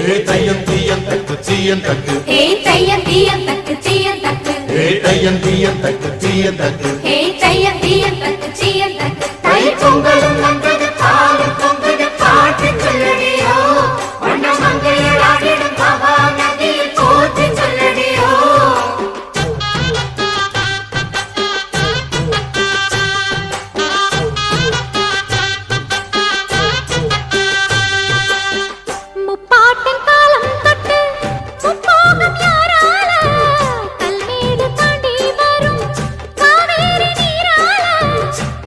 தையம் தீயம் தக்கு சீயம் தக்கு தையம் தீயம் தக்கு சீயம் தக்கு தையம் தீயம் தக்கு சீயம் தக்கு தையம் தீயம் தக்கு சீயம் தக்கு